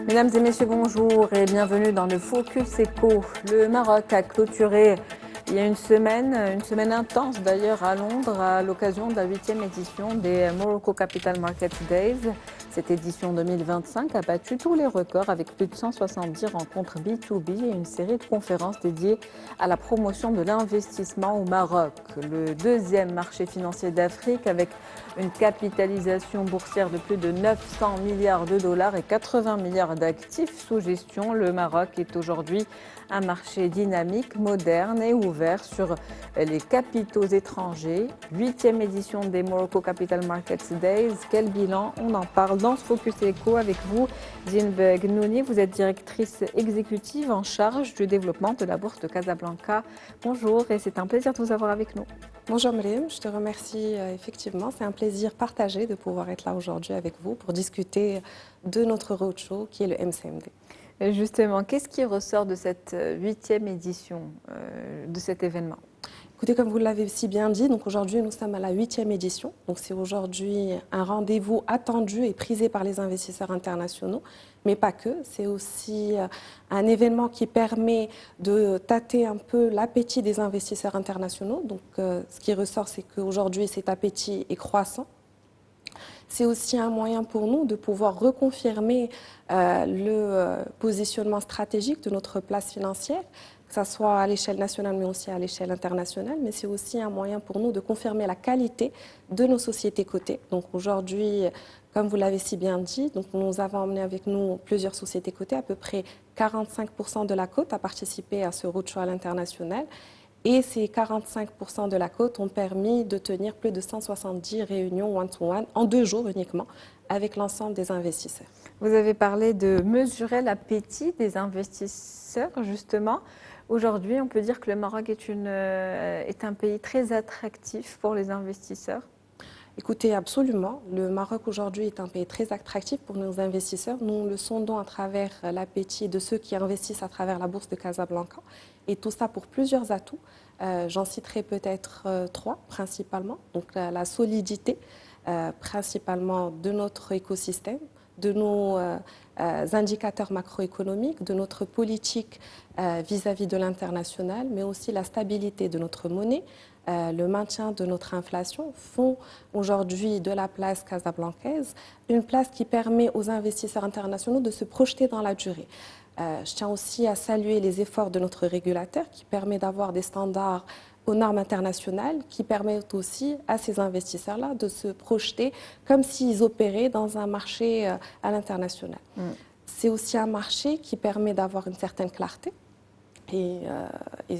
Mesdames et messieurs, bonjour et bienvenue dans le Focus Eco. Le Maroc a clôturé il y a une semaine intense d'ailleurs à Londres à l'occasion de la 8e édition des Morocco Capital Market Days. Cette édition 2025 a battu tous les records avec plus de 170 rencontres B2B et une série de conférences dédiées à la promotion de l'investissement au Maroc. Le deuxième marché financier d'Afrique avec une capitalisation boursière de plus de 900 milliards de dollars et 80 milliards d'actifs sous gestion. Le Maroc est aujourd'hui un marché dynamique, moderne et ouvert sur les capitaux étrangers. 8e édition des Morocco Capital Markets Days. Quel bilan? On en parle dans ce Focus Eco avec vous, Zinbeg Nouni. Vous êtes directrice exécutive en charge du développement de la Bourse de Casablanca. Bonjour et c'est un plaisir de vous avoir avec nous. Bonjour Miriam, je te remercie effectivement. C'est un plaisir partagé de pouvoir être là aujourd'hui avec vous pour discuter de notre roadshow qui est le MCMD. Justement, qu'est-ce qui ressort de cette 8e édition de cet événement? Écoutez, comme vous l'avez si bien dit, donc aujourd'hui nous sommes à la 8e édition. Donc c'est aujourd'hui un rendez-vous attendu et prisé par les investisseurs internationaux, mais pas que. C'est aussi un événement qui permet de tâter un peu l'appétit des investisseurs internationaux. Donc ce qui ressort, c'est qu'aujourd'hui cet appétit est croissant. C'est aussi un moyen pour nous de pouvoir reconfirmer le positionnement stratégique de notre place financière, que ce soit à l'échelle nationale mais aussi à l'échelle internationale. Mais c'est aussi un moyen pour nous de confirmer la qualité de nos sociétés cotées. Donc aujourd'hui, comme vous l'avez si bien dit, donc nous avons emmené avec nous plusieurs sociétés cotées, à peu près 45% de la cote à participer à ce roadshow à l'international. Et ces 45% de la cote ont permis de tenir plus de 170 réunions one-to-one en 2 jours uniquement avec l'ensemble des investisseurs. Vous avez parlé de mesurer l'appétit des investisseurs, justement. Aujourd'hui, on peut dire que le Maroc est un pays très attractif pour les investisseurs. Écoutez, absolument. Le Maroc aujourd'hui est un pays très attractif pour nos investisseurs. Nous le sondons à travers l'appétit de ceux qui investissent à travers la bourse de Casablanca. Et tout ça pour plusieurs atouts. J'en citerai peut-être 3 principalement. Donc la solidité principalement de notre écosystème, de nos indicateurs macroéconomiques, de notre politique vis-à-vis de l'international, mais aussi la stabilité de notre monnaie, le maintien de notre inflation font aujourd'hui de la place casablancaise une place qui permet aux investisseurs internationaux de se projeter dans la durée. Je tiens aussi à saluer les efforts de notre régulateur qui permet d'avoir des standards aux normes internationales qui permettent aussi à ces investisseurs-là de se projeter comme s'ils opéraient dans un marché à l'international. C'est aussi un marché qui permet d'avoir une certaine clarté. Et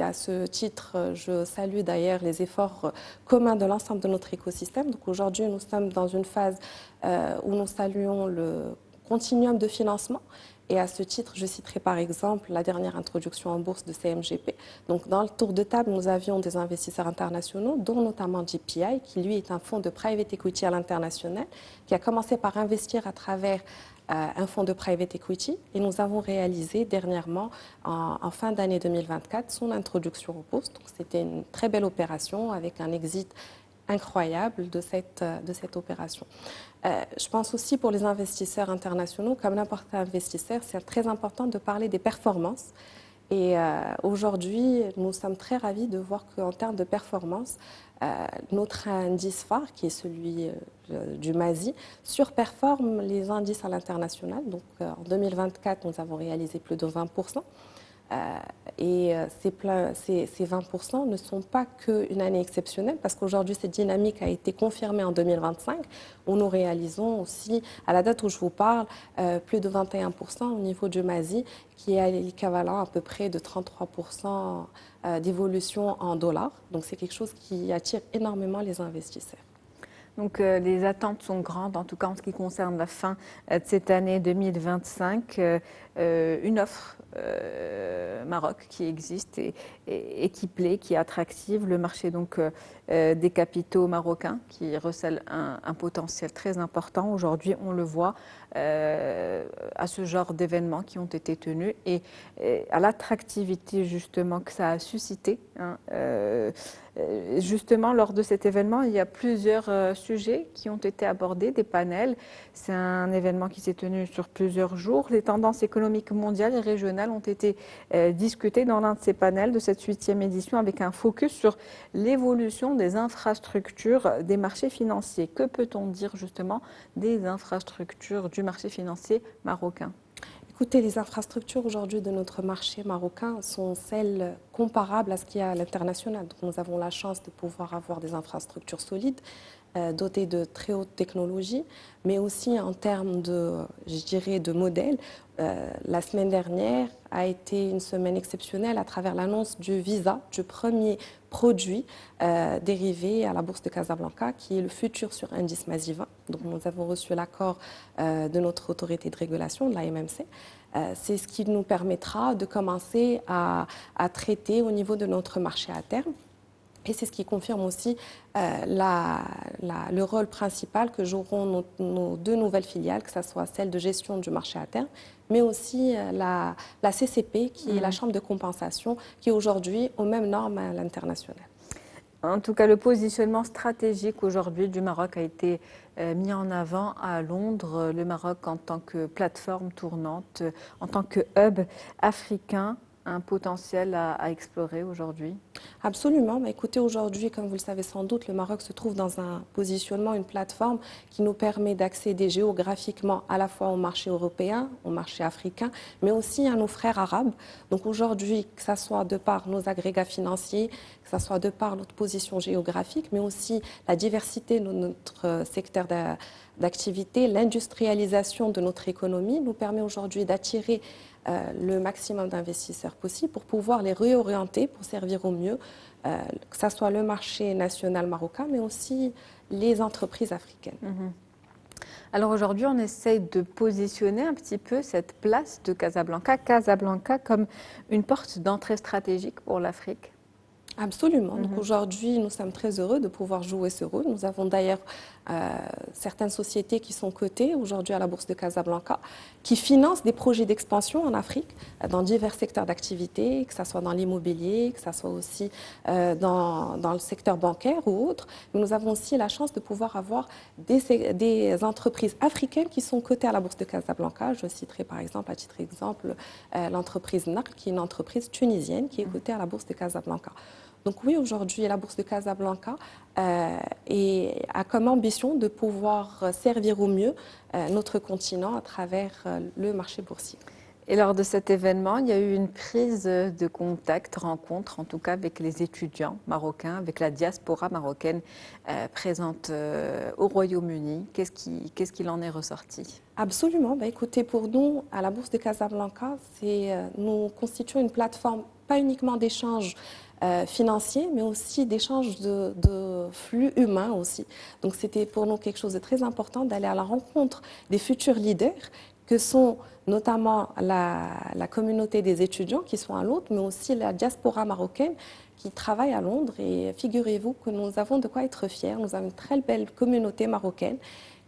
à ce titre, je salue d'ailleurs les efforts communs de l'ensemble de notre écosystème. Donc aujourd'hui, nous sommes dans une phase où nous saluons le continuum de financement. Et à ce titre, je citerai par exemple la dernière introduction en bourse de CMGP. Donc dans le tour de table, nous avions des investisseurs internationaux, dont notamment GPI, qui lui est un fonds de private equity à l'international, qui a commencé par investir à travers un fonds de private equity et nous avons réalisé dernièrement, en fin d'année 2024, son introduction en bourse. Donc c'était une très belle opération avec un exit incroyable de cette opération. Je pense aussi pour les investisseurs internationaux, comme n'importe quel investisseur, c'est très important de parler des performances. Et aujourd'hui, nous sommes très ravis de voir qu'en termes de performance, notre indice phare, qui est celui du MASI, surperforme les indices à l'international. Donc en 2024, nous avons réalisé plus de 20%. Et ces 20% ne sont pas qu'une année exceptionnelle, parce qu'aujourd'hui, cette dynamique a été confirmée en 2025, où nous réalisons aussi, à la date où je vous parle, plus de 21% au niveau du MASI, qui est l'équivalent à peu près de 33% d'évolution en dollars. Donc c'est quelque chose qui attire énormément les investisseurs. Donc les attentes sont grandes, en tout cas en ce qui concerne la fin de cette année 2025. Une offre Maroc qui existe et qui plaît, qui est attractive. Le marché donc des capitaux marocains qui recèle un potentiel très important. Aujourd'hui, on le voit à ce genre d'événements qui ont été tenus et à l'attractivité justement que ça a suscité. Justement, lors de cet événement, il y a plusieurs sujets qui ont été abordés, des panels. C'est un événement qui s'est tenu sur plusieurs jours. Les tendances économiques mondiales et régionales ont été discutées dans l'un de ces panels de cette 8e édition avec un focus sur l'évolution des infrastructures des marchés financiers. Que peut-on dire justement des infrastructures du marché financier marocain? Écoutez, les infrastructures aujourd'hui de notre marché marocain sont celles comparables à ce qu'il y a à l'international. Donc, nous avons la chance de pouvoir avoir des infrastructures solides, dotées de très haute technologie, mais aussi en termes de, je dirais, de modèles. La semaine dernière a été une semaine exceptionnelle à travers l'annonce du Visa, du premier produit dérivé à la Bourse de Casablanca, qui est le futur sur indice MASI 20. Donc, nous avons reçu l'accord de notre autorité de régulation, de la MMC. C'est ce qui nous permettra de commencer à traiter au niveau de notre marché à terme. Et c'est ce qui confirme aussi le rôle principal que joueront nos deux nouvelles filiales, que ce soit celle de gestion du marché à terme, mais aussi la CCP, qui est la Chambre de compensation, qui est aujourd'hui aux mêmes normes à l'international. En tout cas, le positionnement stratégique aujourd'hui du Maroc a été mis en avant à Londres. Le Maroc en tant que plateforme tournante, en tant que hub africain, un potentiel à explorer aujourd'hui? Absolument. Écoutez, aujourd'hui, comme vous le savez sans doute, le Maroc se trouve dans un positionnement, une plateforme qui nous permet d'accéder géographiquement à la fois au marché européen, au marché africain, mais aussi à nos frères arabes. Donc aujourd'hui, que ce soit de par nos agrégats financiers, que ce soit de par notre position géographique, mais aussi la diversité de notre secteur d'activité, l'industrialisation de notre économie nous permet aujourd'hui d'attirer le maximum d'investisseurs possible pour pouvoir les réorienter, pour servir au mieux, que ce soit le marché national marocain, mais aussi les entreprises africaines. Alors aujourd'hui, on essaye de positionner un petit peu cette place de Casablanca comme une porte d'entrée stratégique pour l'Afrique. Absolument. Donc aujourd'hui, nous sommes très heureux de pouvoir jouer ce rôle. Nous avons d'ailleurs certaines sociétés qui sont cotées aujourd'hui à la Bourse de Casablanca, qui financent des projets d'expansion en Afrique dans divers secteurs d'activité, que ce soit dans l'immobilier, que ce soit aussi dans le secteur bancaire ou autre. Mais nous avons aussi la chance de pouvoir avoir des entreprises africaines qui sont cotées à la Bourse de Casablanca. Je citerai par exemple, à titre d'exemple, l'entreprise NAC, qui est une entreprise tunisienne qui est cotée à la Bourse de Casablanca. Donc oui, aujourd'hui, la Bourse de Casablanca a comme ambition de pouvoir servir au mieux notre continent à travers le marché boursier. Et lors de cet événement, il y a eu une prise de contact, rencontre en tout cas avec les étudiants marocains, avec la diaspora marocaine présente au Royaume-Uni. Qu'est-ce qu'il en est ressorti? Absolument. Écoutez, pour nous, à la Bourse de Casablanca, nous constituons une plateforme pas uniquement d'échanges financiers, mais aussi d'échanges de flux humains aussi. Donc c'était pour nous quelque chose de très important d'aller à la rencontre des futurs leaders que sont notamment la communauté des étudiants qui sont à Londres, mais aussi la diaspora marocaine qui travaille à Londres. Et figurez-vous que nous avons de quoi être fiers. Nous avons une très belle communauté marocaine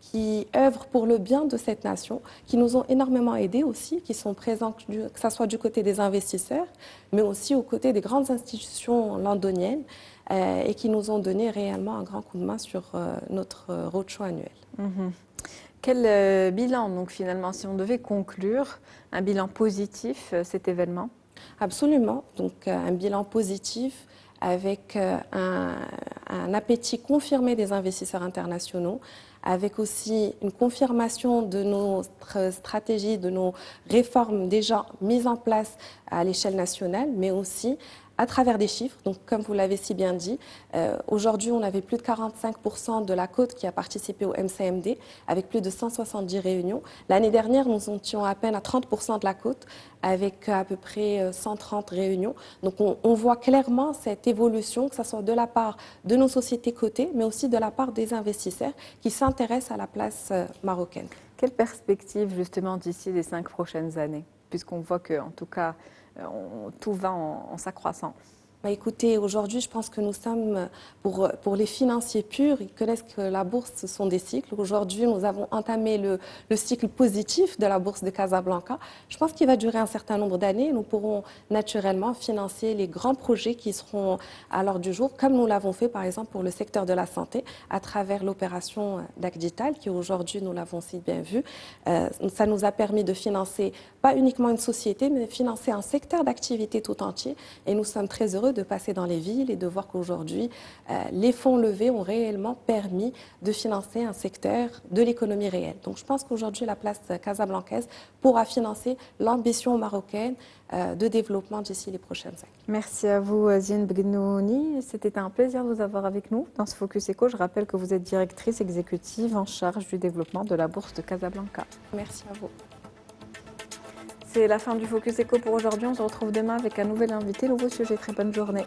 qui œuvrent pour le bien de cette nation, qui nous ont énormément aidés aussi, qui sont présents, que ce soit du côté des investisseurs, mais aussi aux côtés des grandes institutions londoniennes et qui nous ont donné réellement un grand coup de main sur notre roadshow annuel. Quel bilan, donc finalement, si on devait conclure, un bilan positif, cet événement? Absolument, donc un bilan positif avec un appétit confirmé des investisseurs internationaux, avec aussi une confirmation de nos stratégies, de nos réformes déjà mises en place à l'échelle nationale, mais aussi à travers des chiffres. Donc, comme vous l'avez si bien dit, aujourd'hui, on avait plus de 45% de la côte qui a participé au MCMD, avec plus de 170 réunions. L'année dernière, nous étions à peine à 30% de la côte, avec à peu près 130 réunions. Donc, on voit clairement cette évolution, que ce soit de la part de nos sociétés cotées, mais aussi de la part des investisseurs qui s'intéressent à la place marocaine. Quelle perspective, justement, d'ici les 5 prochaines années? Puisqu'on voit que, en tout cas, tout va en s'accroissant. Bah, écoutez, aujourd'hui, je pense que nous sommes, pour les financiers purs, ils connaissent que la bourse, ce sont des cycles. Aujourd'hui, nous avons entamé le cycle positif de la bourse de Casablanca. Je pense qu'il va durer un certain nombre d'années. Nous pourrons naturellement financer les grands projets qui seront à l'ordre du jour, comme nous l'avons fait, par exemple, pour le secteur de la santé, à travers l'opération d'Agdital, qui aujourd'hui, nous l'avons si bien vu. Ça nous a permis de financer pas uniquement une société, mais financer un secteur d'activité tout entier. Et nous sommes très heureux de passer dans les villes et de voir qu'aujourd'hui, les fonds levés ont réellement permis de financer un secteur de l'économie réelle. Donc je pense qu'aujourd'hui, la place casablancaise pourra financer l'ambition marocaine de développement d'ici les prochaines années. Merci à vous, Zine Begnouni. C'était un plaisir de vous avoir avec nous dans ce Focus Eco. Je rappelle que vous êtes directrice exécutive en charge du développement de la bourse de Casablanca. Merci à vous. C'est la fin du Focus Eco pour aujourd'hui. On se retrouve demain avec un nouvel invité, nouveau sujet. Très bonne journée.